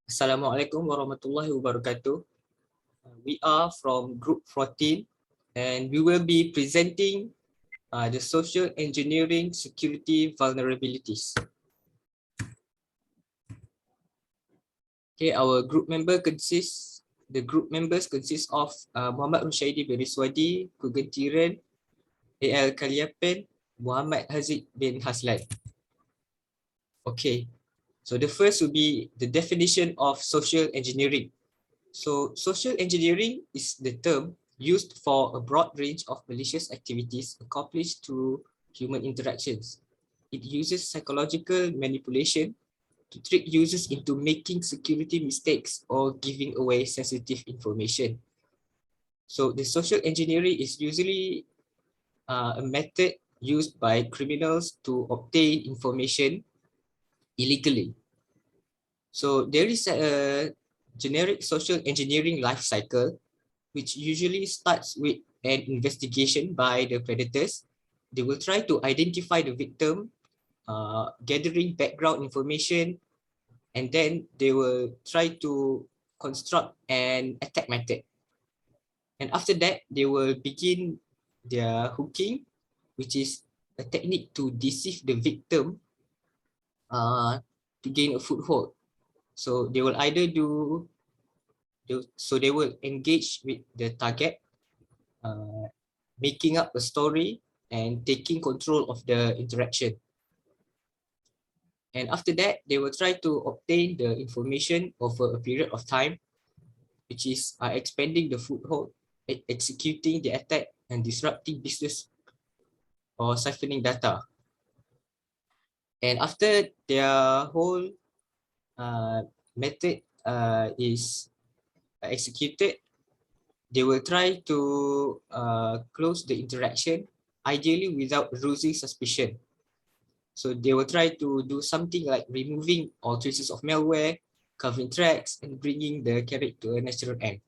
Assalamualaikum warahmatullahi wabarakatuh. We are from Group 14 and we will be presenting the social engineering security vulnerabilities. Okay, our the group members consist of Muhammad Rushaidi bin Riswadi, Kugentiran, A.L. Kaliapen, Muhammad Haziq bin Haslan. Okay, so the first will be the definition of social engineering. So social engineering is the term used for a broad range of malicious activities accomplished through human interactions. It uses psychological manipulation to trick users into making security mistakes or giving away sensitive information. So the social engineering is usually a method used by criminals to obtain information illegally. So there is a generic social engineering life cycle, which usually starts with an investigation by the predators. They will try to identify the victim, gathering background information, and then they will try to construct an attack method. And after that, they will begin their hooking, which is a technique to deceive the victim to gain a foothold. So they will either they will engage with the target, making up a story and taking control of the interaction. And after that, they will try to obtain the information over a period of time, which is expanding the foothold, executing the attack, and disrupting business or siphoning data. And after their whole method is executed, they will try to close the interaction, ideally without losing suspicion. So they will try to do something like removing all traces of malware, covering tracks, and bringing the carrot to a natural end.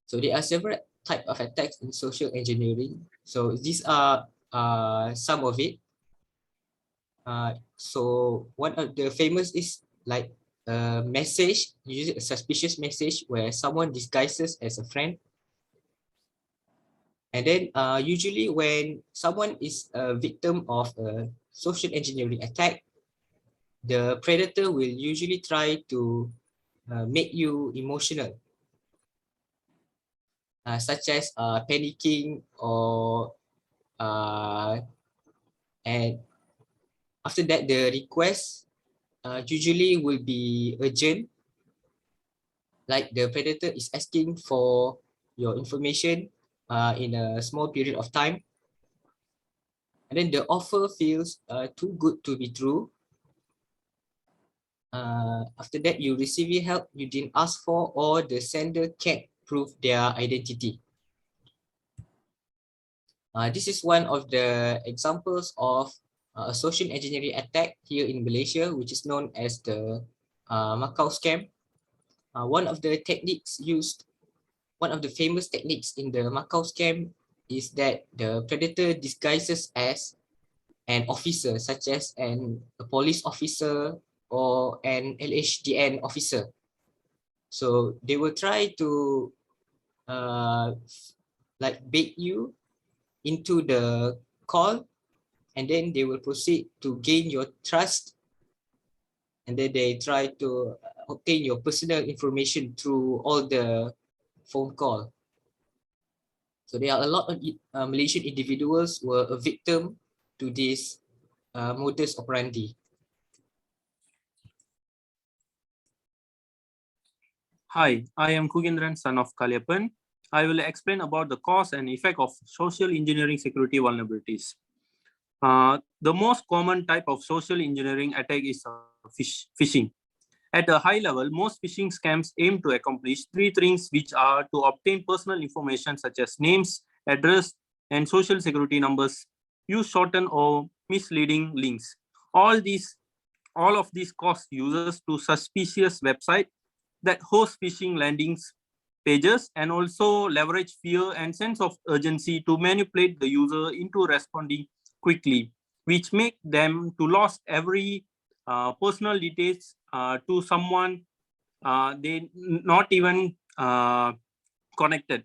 So there are several types of attacks in social engineering. So these are some of it. So one of the famous is like a message, usually a suspicious message where someone disguises as a friend. And then usually when someone is a victim of a social engineering attack, the predator will usually try to make you emotional, such as panicking or and after that the request usually will be urgent, like the predator is asking for your information in a small period of time, and then the offer feels too good to be true. After that, you receive help you didn't ask for, or the sender can't prove their identity. This is one of the examples of a social engineering attack here in Malaysia, which is known as the Macau scam. One of the famous techniques in the Macau scam is that the predator disguises as an officer, such as a police officer or an LHDN officer. So they will try to like bait you into the call, and then they will proceed to gain your trust, and then they try to obtain your personal information through all the phone call. So there are a lot of Malaysian individuals who were a victim to this modus operandi. Hi, I am Kugindran, son of Kaliapan. I will explain about the cause and effect of social engineering security vulnerabilities. The most common type of social engineering attack is phishing. At a high level, most phishing scams aim to accomplish three things, which are to obtain personal information such as names, address, and social security numbers, use shortened or misleading links. All of these cause users to suspicious websites that host phishing landings pages, and also leverage fear and sense of urgency to manipulate the user into responding quickly, which make them to lose every personal details to someone they not even connected.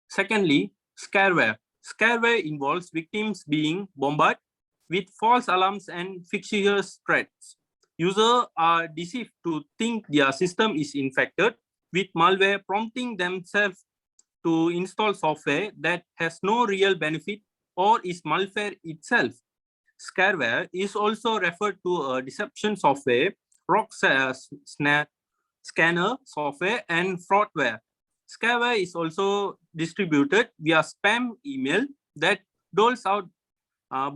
Secondly, scareware. Scareware involves victims being bombarded with false alarms and fictitious threats. Users are deceived to think their system is infected with malware, prompting themselves to install software that has no real benefit or is malware itself. Scareware is also referred to a deception software, rock scanner software, and fraudware. Scareware is also distributed via spam email that doles out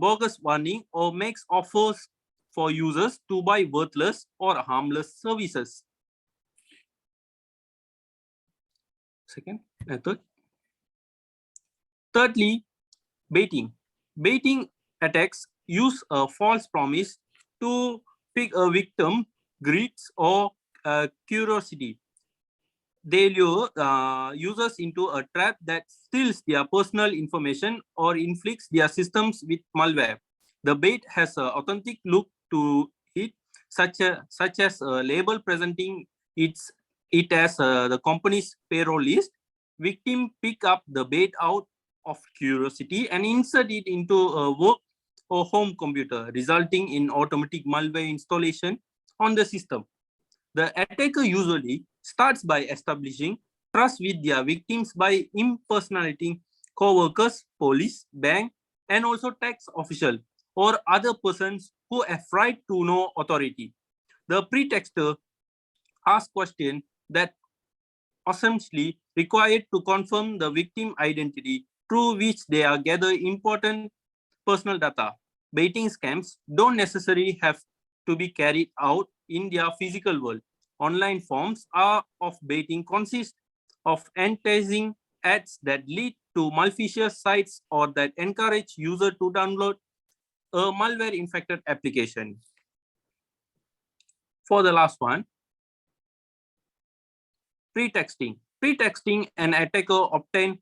bogus warning or makes offers for users to buy worthless or harmless services. Thirdly, baiting. Baiting attacks use a false promise to pick a victim, greeds, or curiosity. They lure users into a trap that steals their personal information or inflicts their systems with malware. The bait has an authentic look to it, such as a label presenting it as the company's payroll list. Victim pick up the bait out of curiosity and insert it into a work or home computer, resulting in automatic malware installation on the system. The attacker usually starts by establishing trust with their victims by impersonating co-workers, police, bank, and also tax official or other persons who have right to know authority. The pretexter asks questions that essentially required to confirm the victim identity through which they are gather important personal data. Baiting scams don't necessarily have to be carried out in their physical world. Online forms of baiting consist of enticing ads that lead to malicious sites or that encourage user to download a malware-infected application. For the last one, pretexting. Pretexting, an attacker obtain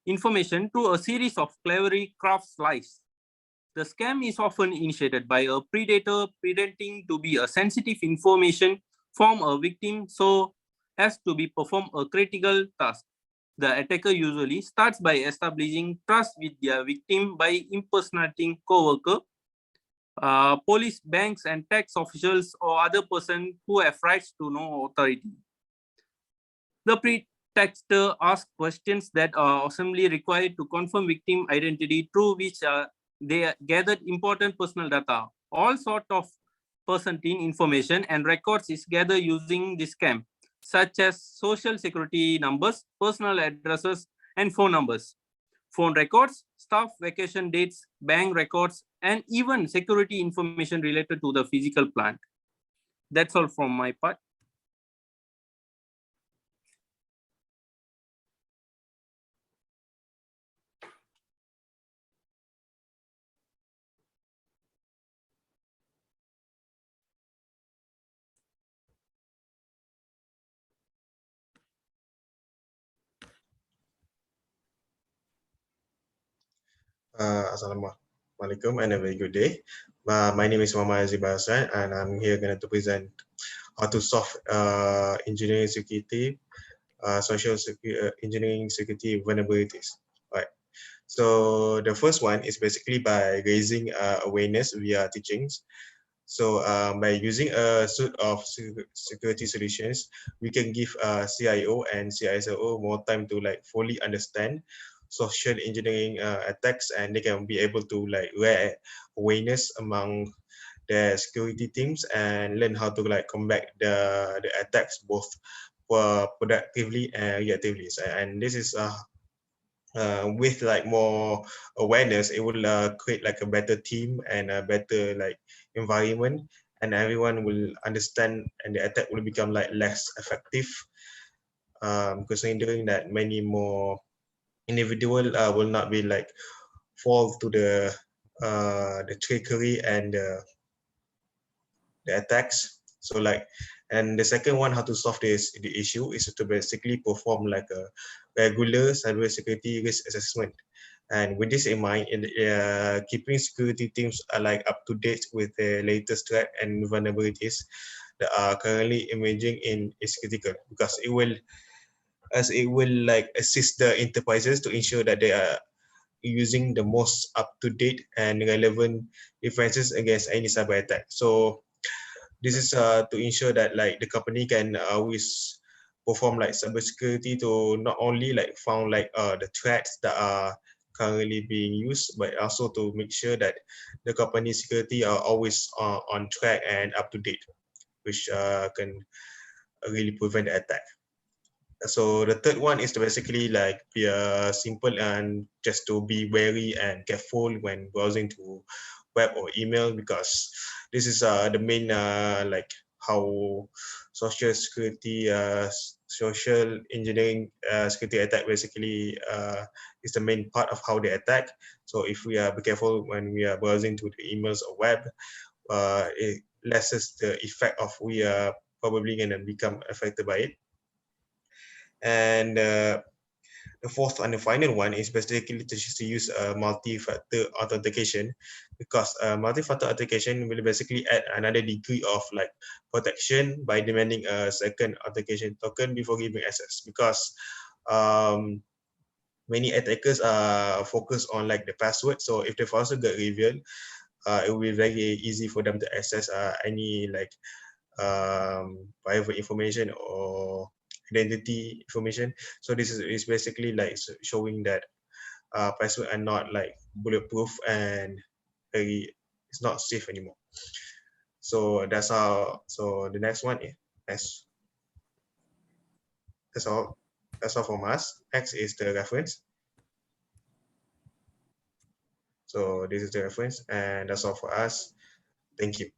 information through a series of cleverly crafted lies. The scam is often initiated by a predator pretending to be a sensitive information from a victim so as to be perform a critical task. The attacker usually starts by establishing trust with their victim by impersonating co-worker, police, banks, and tax officials or other person who have rights to know authority. The pretexter asks questions that are assembly required to confirm victim identity through which they gathered important personal data. All sort of personal information and records is gathered using this scam, such as social security numbers, personal addresses, and phone numbers. Phone records, staff vacation dates, bank records, and even security information related to the physical plant. That's all from my part. Assalamualaikum and a very good day. My name is Muhammad Aziz Bahasan and I'm here going to present how to solve engineering security, engineering security vulnerabilities. Right. So the first one is basically by raising awareness via teachings. So by using a suite of security solutions, we can give CIO and CISO more time to like fully understand social engineering attacks, and they can be able to like raise awareness among the security teams and learn how to like combat the attacks both productively and reactively. And this is with like more awareness, it will create like a better team and a better like environment, and everyone will understand, and the attack will become like less effective. Considering that many more individual will not be like fall to the trickery and the attacks. So like, and the second one, how to solve the issue is to basically perform like a regular cybersecurity risk assessment. And with this in mind, keeping security teams are like up to date with the latest threat and vulnerabilities that are currently emerging in is critical, because it will like assist the enterprises to ensure that they are using the most up to date and relevant defenses against any cyber attack. So this is to ensure that like the company can always perform like cybersecurity to not only like found like the threats that are currently being used, but also to make sure that the company security are always on track and up to date, which can really prevent the attack. So the third one is to basically like be simple and just to be wary and careful when browsing to web or email, because this is the main like how social security social engineering security attack basically is the main part of how they attack. So if we are be careful when we are browsing to the emails or web, it lessens the effect of we are probably going to become affected by it. And the fourth and the final one is basically to use multi-factor authentication, because multi-factor authentication will basically add another degree of like protection by demanding a second authentication token before giving access, because um, many attackers are focused on like the password. So if the password get revealed, it will be very easy for them to access any like private information or identity information. So this is basically like showing that password are not like bulletproof and very it's not safe anymore. So that's how. So the next one is that's that's all. That's all from us. X is the reference. So this is the reference, and that's all for us. Thank you.